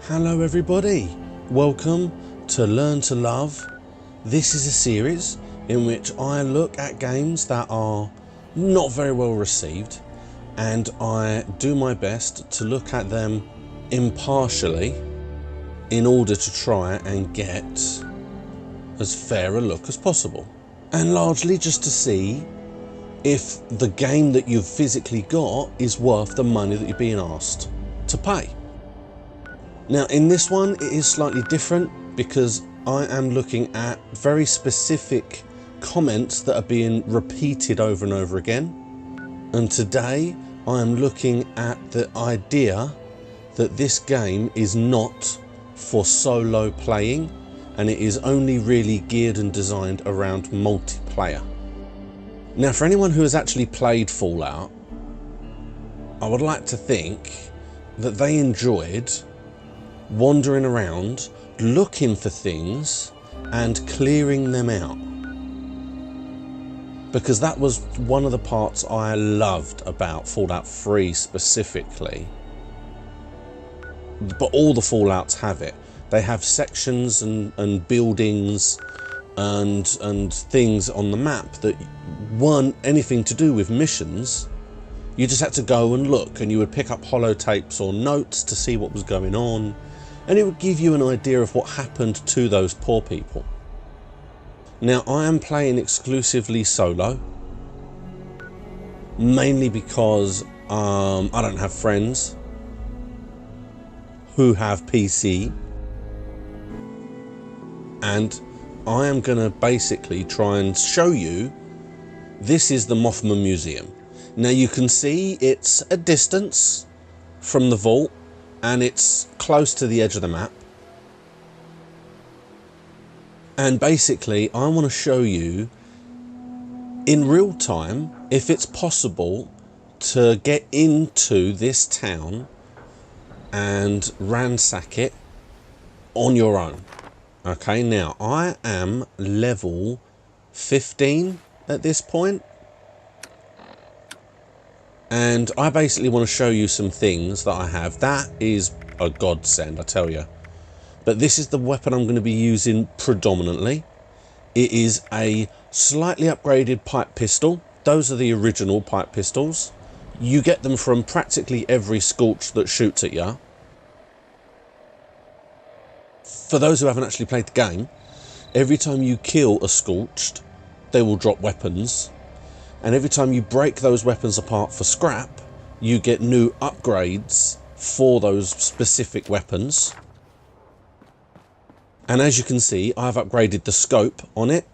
Hello everybody, welcome to Learn to Love. This is a series in which I look at games that are not very well received and I do my best to look at them impartially in order to try and get as fair a look as possible. And largely just to see if the game that you've physically got is worth the money that you're being asked to pay. Now in this one it is slightly different because I am looking at very specific comments that are being repeated over and over again. And today I am looking at the idea that this game is not for solo playing and it is only really geared and designed around multiplayer. Now for anyone who has actually played Fallout, I would like to think that they enjoyed wandering around, looking for things and clearing them out. Because that was one of the parts I loved about Fallout 3 specifically. But all the Fallouts have it. They have sections and buildings and things on the map that weren't anything to do with missions. You just had to go and look, and you would pick up holotapes or notes to see what was going on, and it would give you an idea of what happened to those poor people. Now I am playing exclusively solo, mainly because I don't have friends who have PC, and I am going to basically try and show you this is the Mothman Museum. Now you can see it's a distance from the vault and it's close to the edge of the map. And basically I want to show you in real time if it's possible to get into this town and ransack it on your own. Okay, now I am level 15 at this point, and I basically want to show you some things that I have. That is a godsend, I tell you. But this is the weapon I'm going to be using predominantly. It is a slightly upgraded pipe pistol. Those are the original pipe pistols. You get them from practically every Scorch that shoots at you. For those who haven't actually played the game, every time you kill a Scorched, they will drop weapons. And every time you break those weapons apart for scrap, you get new upgrades for those specific weapons. And as you can see, I've upgraded the scope on it,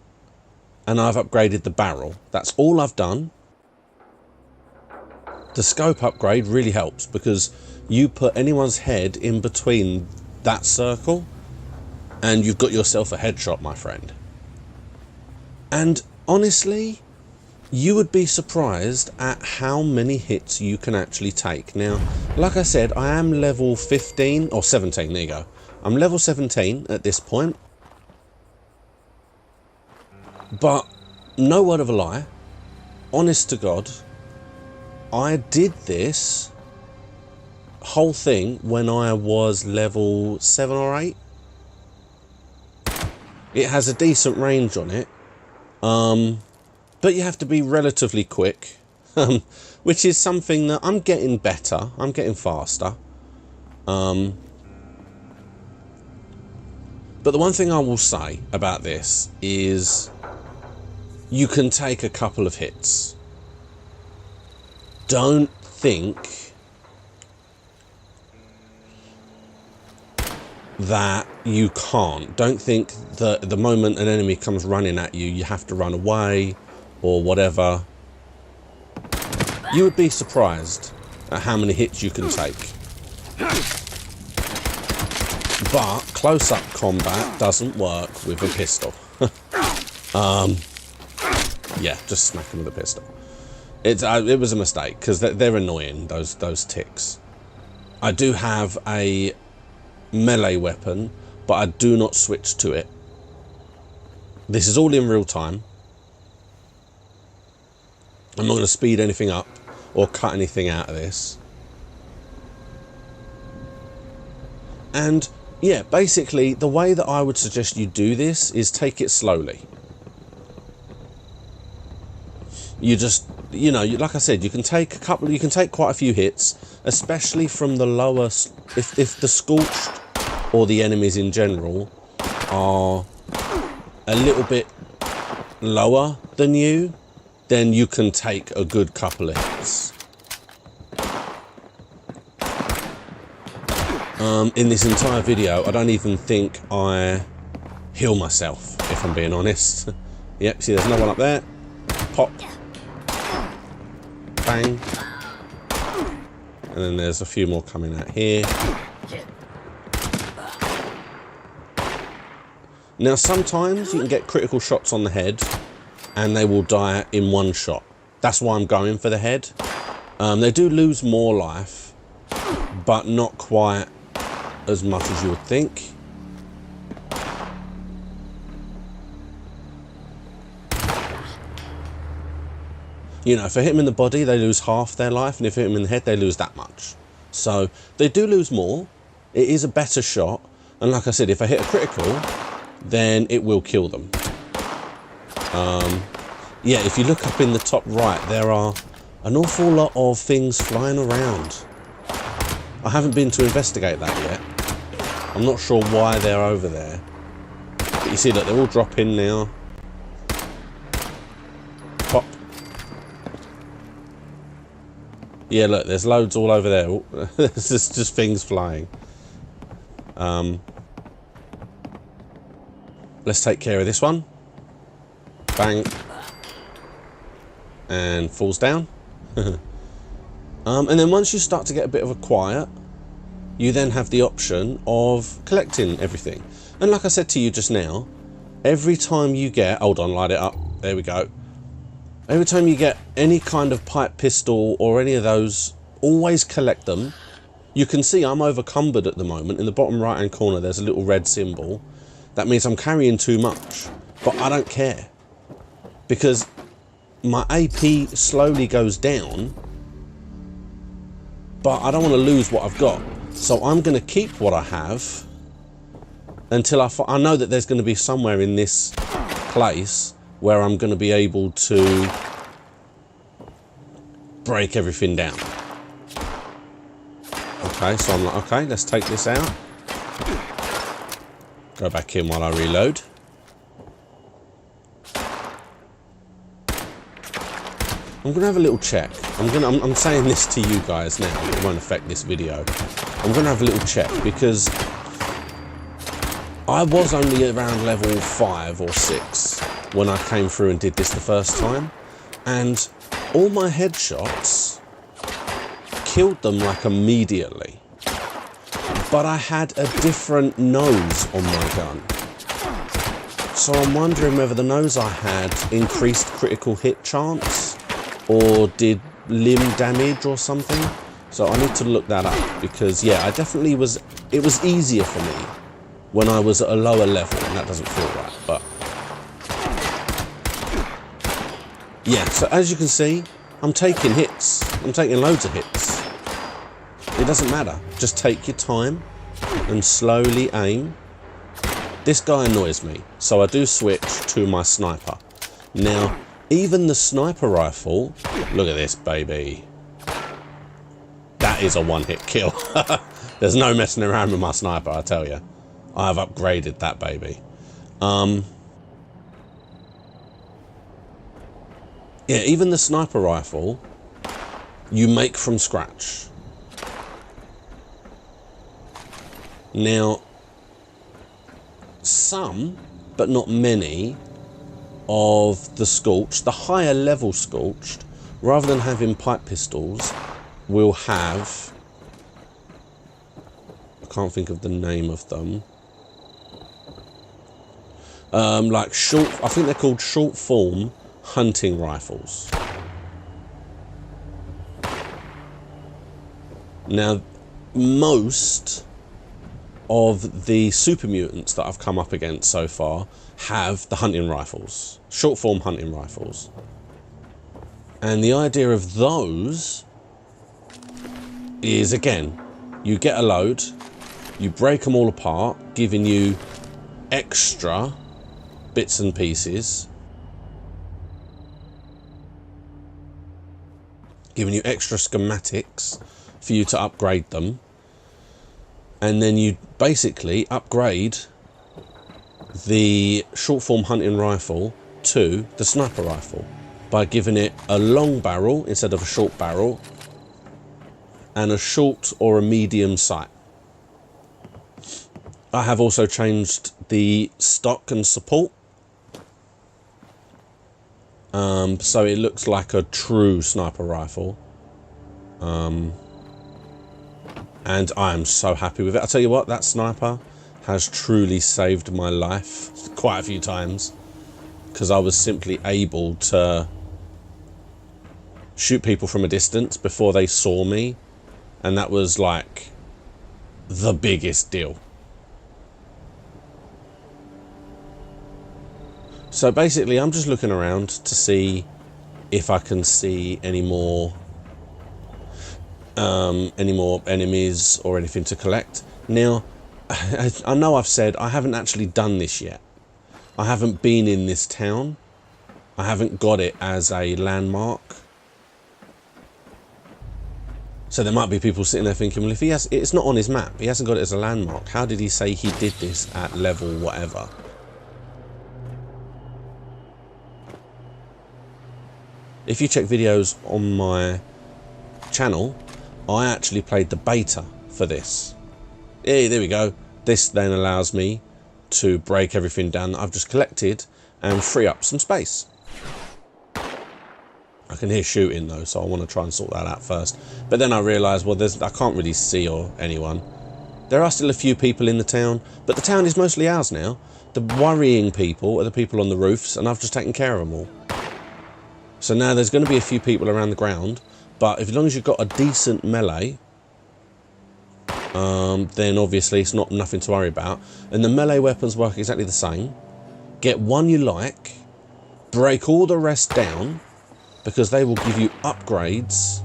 and I've upgraded the barrel. That's all I've done. The scope upgrade really helps because you put anyone's head in between that circle and you've got yourself a headshot, my friend. And honestly, you would be surprised at how many hits you can actually take. Now, like I said, I am level 15 or 17, there you go. I'm level 17 at this point. But no word of a lie, honest to God, I did this whole thing when I was level 7 or 8. It has a decent range on it. But you have to be relatively quick, which is something that I'm getting better. I'm getting faster. But the one thing I will say about this is you can take a couple of hits. Don't think that you can't. Don't think that the moment an enemy comes running at you, you have to run away or whatever. You would be surprised at how many hits you can take. But close-up combat doesn't work with a pistol. Yeah, just smack them with a pistol. It was a mistake because they're annoying, those ticks. I do have a melee weapon, but I do not switch to it. This is all in real time. I'm not going to speed anything up or cut anything out of this. And yeah, basically the way that I would suggest you do this is take it slowly. You just, you know, like I said, you can take quite a few hits, especially from the lower, if the scorched or the enemies in general are a little bit lower than you, then you can take a good couple of hits. In this entire video, I don't even think I heal myself, if I'm being honest. Yep, see there's no one up there. Pop. Bang. And then there's a few more coming out here. Now sometimes you can get critical shots on the head and they will die in one shot. That's why I'm going for the head. They do lose more life, but not quite as much as you would think. You know, if I hit them in the body, they lose half their life, and if I hit them in the head, they lose that much. So they do lose more. It is a better shot, and like I said, if I hit a critical, then it will kill them. Yeah, if you look up in the top right, there are an awful lot of things flying around. I haven't been to investigate that yet. I'm not sure why they're over there. But you see that they're all dropping now. Pop. Yeah, look, there's loads all over there. There's just things flying. Let's take care of this one. Bang. And falls down. And then once you start to get a bit of a quiet, you then have the option of collecting everything. And like I said to you just now, every time you get, hold on, light it up, there we go. Every time you get any kind of pipe pistol or any of those, always collect them. You can see I'm overcumbered at the moment. In the bottom right hand corner there's a little red symbol. That means I'm carrying too much, but I don't care, because my AP slowly goes down, but I don't want to lose what I've got. So I'm going to keep what I have until I know that there's going to be somewhere in this place where I'm going to be able to break everything down. Okay, so I'm like, okay, let's take this out. Go back in while I reload. I'm gonna have a little check. I'm saying this to you guys now, it won't affect this video. I'm gonna have a little check because I was only around level 5 or 6 when I came through and did this the first time, and all my headshots killed them like immediately. But I had a different nose on my gun. So I'm wondering whether the nose I had increased critical hit chance or did limb damage or something. So I need to look that up, because yeah, I definitely it was easier for me when I was at a lower level, and that doesn't feel right, but yeah, so as you can see, I'm taking hits. I'm taking loads of hits. It doesn't matter. Just take your time and slowly aim. This guy annoys me, so I do switch to my sniper. Now, even the sniper rifle, look at this, baby. That is a one-hit kill. There's no messing around with my sniper, I tell you. I've upgraded that baby. Yeah, even the sniper rifle, you make from scratch. Now, some, but not many, of the Scorched, the higher level Scorched, rather than having pipe pistols, will have, I can't think of the name of them, like short, I think they're called short form hunting rifles. Now, most of the super mutants that I've come up against so far have the hunting rifles, short form hunting rifles. And the idea of those is, again, you get a load, You break them all apart, giving you extra bits and pieces, giving you extra schematics for you to upgrade them, and then you basically upgrade the short form hunting rifle to the sniper rifle by giving it a long barrel instead of a short barrel and a short or a medium sight. I have also changed the stock and support, so it looks like a true sniper rifle, and I am so happy with it. I'll tell you what, that sniper has truly saved my life quite a few times, because I was simply able to shoot people from a distance before they saw me, and that was like the biggest deal. So basically I'm just looking around to see if I can see any more enemies or anything to collect. Now, I know I've said I haven't actually done this yet. I haven't been in this town. I haven't got it as a landmark. So there might be people sitting there thinking, well, if he has, it's not on his map, he hasn't got it as a landmark, how did he say he did this at level whatever? If you check videos on my channel, I actually played the beta for this. Hey, there we go. This then allows me to break everything down that I've just collected and free up some space. I can hear shooting though, so I want to try and sort that out first. But then I realised, well, I can't really see anyone. There are still a few people in the town, but the town is mostly ours now. The worrying people are the people on the roofs, and I've just taken care of them all. So now there's going to be a few people around the ground, but as long as you've got a decent melee, then obviously it's nothing to worry about. And the melee weapons work exactly the same. Get one you like, break all the rest down, because they will give you upgrades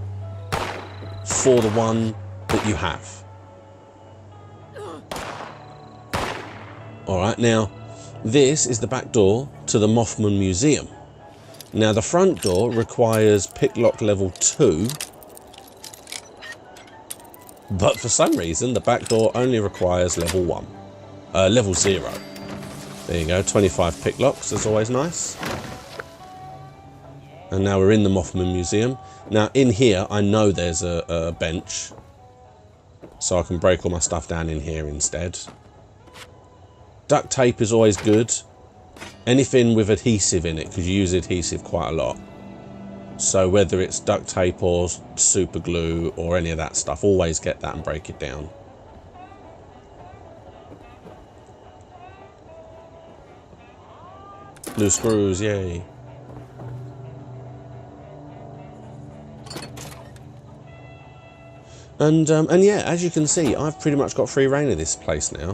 for the one that you have. Alright, now this is the back door to the Mothman Museum. Now the front door requires picklock level 2, but for some reason the back door only requires level 1, level 0. There you go, 25 picklocks, that's always nice. And now we're in the Mothman Museum. Now in here I know there's a bench, so I can break all my stuff down in here instead. Duct tape is always good. Anything with adhesive in it, because you use adhesive quite a lot. So whether it's duct tape or super glue or any of that stuff, always get that and break it down. Loose screws, yay. And yeah, as you can see, I've pretty much got free reign of this place now,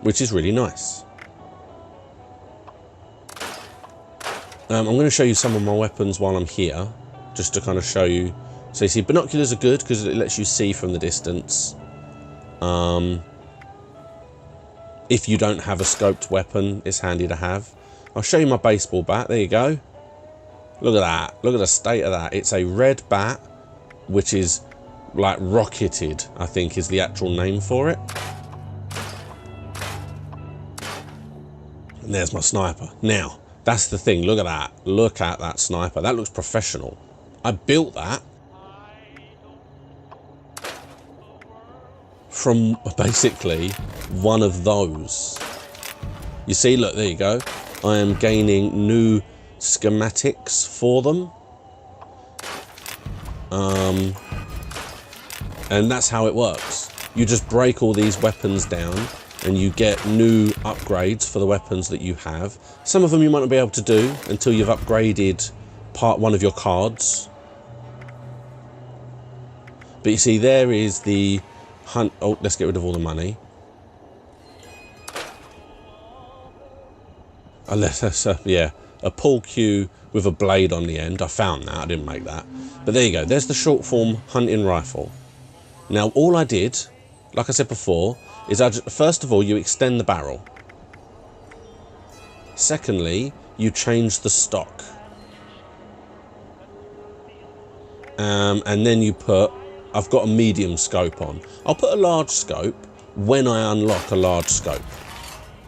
which is really nice. I'm going to show you some of my weapons while I'm here, just to kind of show you. So you see, binoculars are good because it lets you see from the distance. If you don't have a scoped weapon, it's handy to have. I'll show you my baseball bat. There you go. Look at that. Look at the state of that. It's a red bat, which is like rocketed, I think is the actual name for it. And there's my sniper. Now, that's the thing, look at that. Look at that sniper. That looks professional. I built that from basically one of those. You see, look, there you go. I am gaining new schematics for them. And that's how it works. You just break all these weapons down and you get new upgrades for the weapons that you have. Some of them you might not be able to do until you've upgraded one of your cards. But you see, there is the hunt. Oh, let's get rid of all the money. Yeah, a pull cue with a blade on the end. I found that, I didn't make that. But there you go, there's the short form hunting rifle. Now all I did like I said before, is first of all, you extend the barrel. Secondly, you change the stock. And then you put, I've got a medium scope on. I'll put a large scope when I unlock a large scope.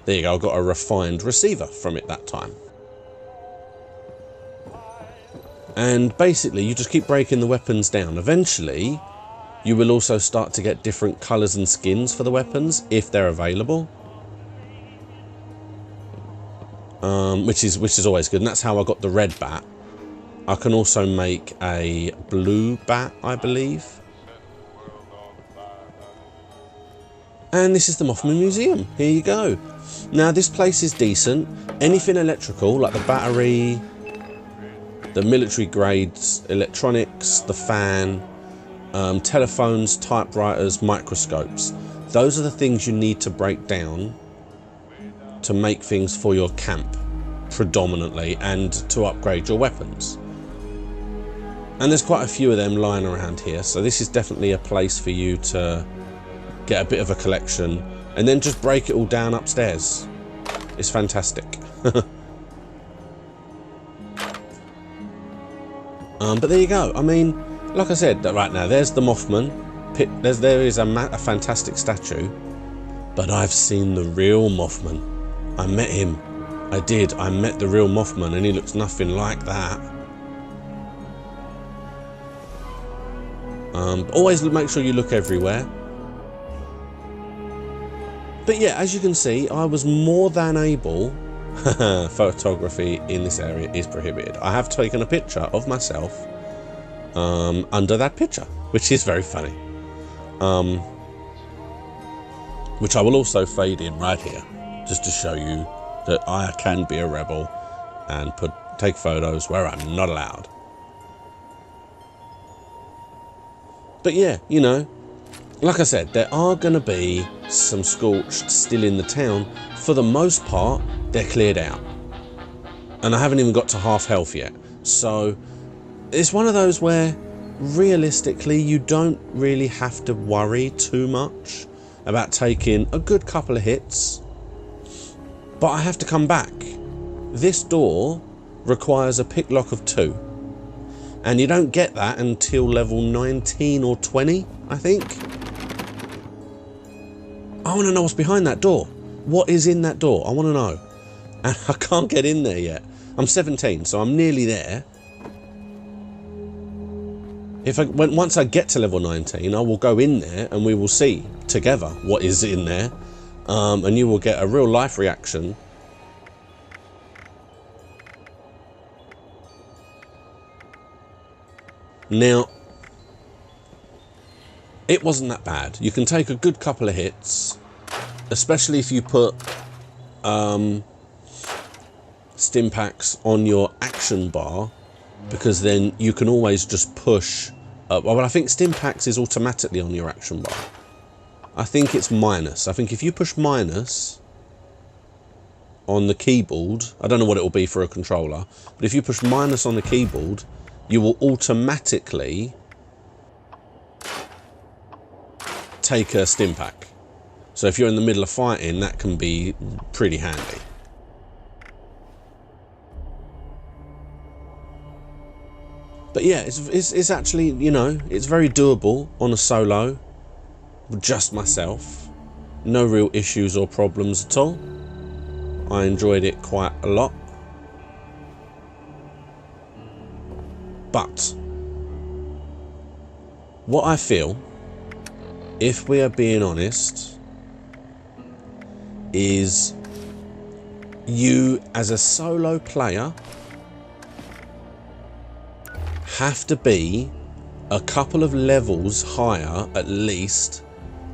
There you go, I've got a refined receiver from it that time. And basically, you just keep breaking the weapons down. Eventually, you will also start to get different colours and skins for the weapons, if they're available. Which is always good, and that's how I got the red bat. I can also make a blue bat, I believe. And this is the Mothman Museum. Here you go. Now, this place is decent. Anything electrical, like the battery, the military grades, electronics, the fan, telephones, typewriters, microscopes. Those are the things you need to break down to make things for your camp, predominantly, and to upgrade your weapons. And there's quite a few of them lying around here, so this is definitely a place for you to get a bit of a collection and then just break it all down upstairs. It's fantastic. But there you go. I mean, like I said, right now, there's the Mothman. There is a fantastic statue, but I've seen the real Mothman. I met him. I did. I met the real Mothman, and he looks nothing like that. Always make sure you look everywhere. But yeah, as you can see, I was more than able. Photography in this area is prohibited. I have taken a picture of myself under that picture, which is very funny. Which I will also fade in right here, just to show you that I can be a rebel and take photos where I'm not allowed. But yeah, you know, like I said, there are going to be some scorched still in the town. For the most part, they're cleared out. And I haven't even got to half health yet. So it's one of those where realistically you don't really have to worry too much about taking a good couple of hits. But I have to come back. This door requires a pick lock of 2. And you don't get that until level 19 or 20, I think. I want to know what's behind that door. What is in that door? I want to know. And I can't get in there yet. I'm 17, so I'm nearly there. Once I get to level 19, I will go in there and we will see together what is in there. And you will get a real life reaction. Now, it wasn't that bad. You can take a good couple of hits, especially if you put stim packs on your action bar, because then you can always just push. Well, I think stim packs is automatically on your action bar. I think it's minus. I think if you push minus on the keyboard, I don't know what it will be for a controller, but if you push minus on the keyboard, you will automatically take a stim pack. So if you're in the middle of fighting, that can be pretty handy. But yeah, it's actually, you know, it's very doable on a solo with just myself. No real issues or problems at all. I enjoyed it quite a lot. But what I feel, if we are being honest, is you as a solo player have to be a couple of levels higher at least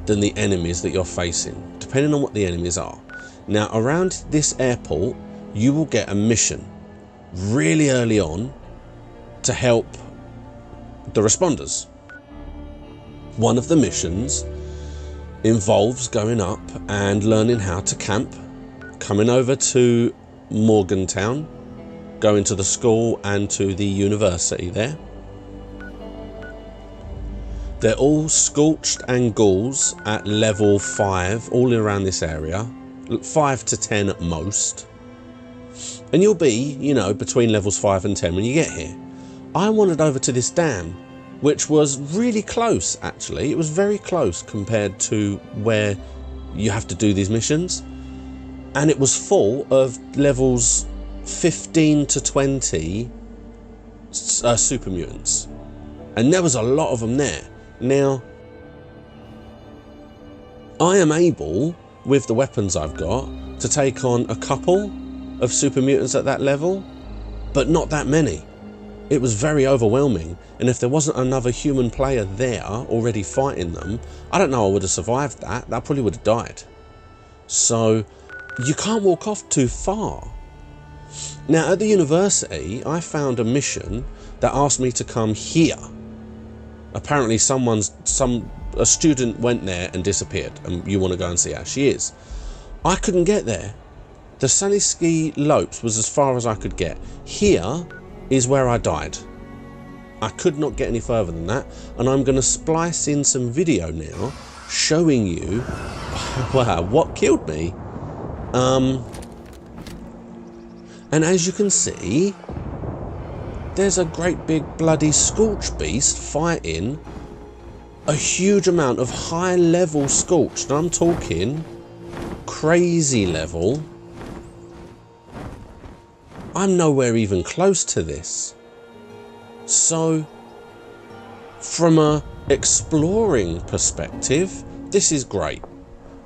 than the enemies that you're facing, depending on what the enemies are. Now, around this airport, you will get a mission really early on to help the responders. One of the missions involves going up and learning how to camp, coming over to Morgantown, going to the school and to the university there. They're all scorched and ghouls at level 5, all around this area. 5 to 10 at most. And you'll be, you know, between levels 5 and 10 when you get here. I wandered over to this dam, which was really close, actually. It was very close compared to where you have to do these missions. And it was full of levels 15 to 20 super mutants. And there was a lot of them there. Now, I am able, with the weapons I've got, to take on a couple of super mutants at that level, but not that many. It was very overwhelming, and if there wasn't another human player there already fighting them, I don't know I would have survived that. I probably would have died. So you can't walk off too far. Now at the university, I found a mission that asked me to come here. Apparently a student went there and disappeared, and you want to go and see how she is. I couldn't get there. The Saniski Lopes was as far as I could get. Here is where I died. I could not get any further than that, and I'm going to splice in some video now showing you wow, what killed me. And as you can see, there's a great big bloody Scorch beast fighting a huge amount of high level Scorched. I'm talking crazy level. I'm nowhere even close to this. So from a exploring perspective, this is great,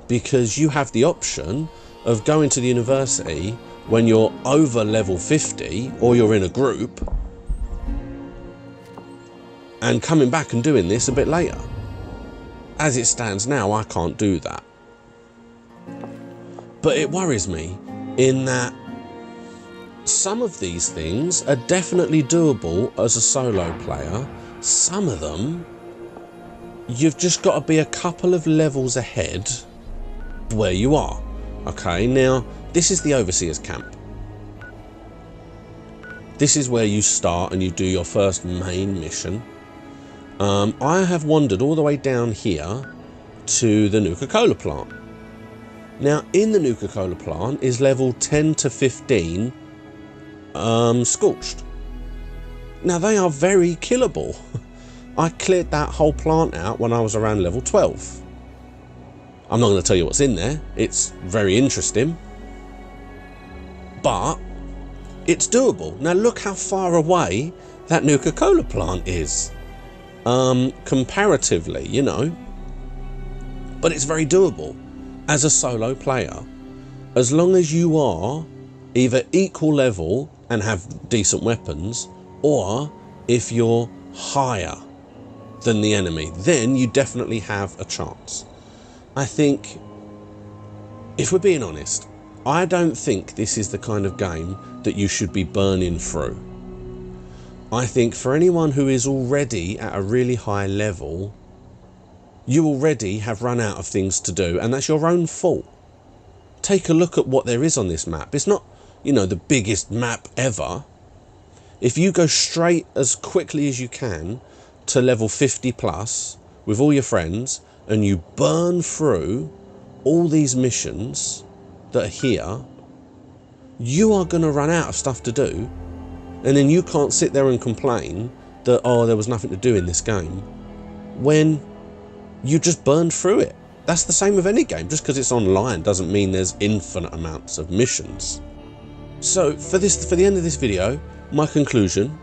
because you have the option of going to the university when you're over level 50 or you're in a group, and coming back and doing this a bit later. As it stands now, I can't do that. But it worries me in that some of these things are definitely doable as a solo player. Some of them, you've just got to be a couple of levels ahead of where you are. Okay, now this is the Overseer's camp. This is where you start and you do your first main mission. I have wandered all the way down here to the Nuka-Cola plant. Now in the Nuka-Cola plant is level 10 to 15 Scorched. Now they are very killable. I cleared that whole plant out when I was around level 12. I'm not going to tell you what's in there. It's very interesting, but it's doable. Now look how far away that Nuka-Cola plant is. Comparatively, you know, but it's very doable as a solo player, as long as you are either equal level and have decent weapons, or if you're higher than the enemy, then you definitely have a chance. I think, if we're being honest, I don't think this is the kind of game that you should be burning through. I think for anyone who is already at a really high level, you already have run out of things to do, and that's your own fault. Take a look at what there is on this map. It's not, you know, the biggest map ever. If you go straight as quickly as you can to level 50 plus with all your friends, and you burn through all these missions that are here, you are going to run out of stuff to do. And then you can't sit there and complain that, oh, there was nothing to do in this game, when you just burned through it. That's the same with any game. Just because it's online doesn't mean there's infinite amounts of missions. So for the end of this video, my conclusion,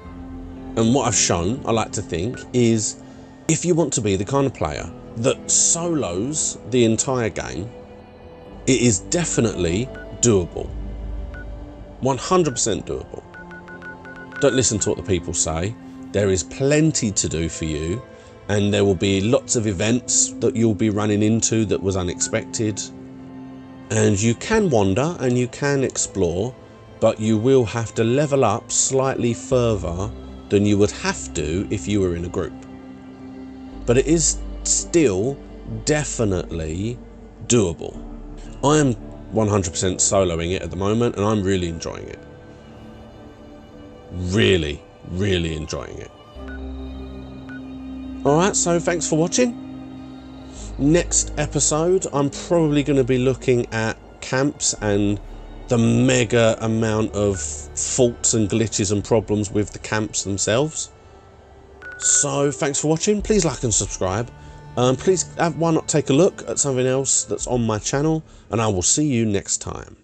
and what I've shown, I like to think, is if you want to be the kind of player that solos the entire game, it is definitely doable. 100% doable. Don't listen to what the people say. There is plenty to do for you, and there will be lots of events that you'll be running into that was unexpected. And you can wander and you can explore, but you will have to level up slightly further than you would have to if you were in a group. But it is still definitely doable. I am 100% soloing it at the moment, and I'm really enjoying it. Really enjoying it. Alright, so thanks for watching. Next episode, I'm probably going to be looking at camps and the mega amount of faults and glitches and problems with the camps themselves. So thanks for watching. Please like and subscribe. Please, why not take a look at something else that's on my channel, and I will see you next time.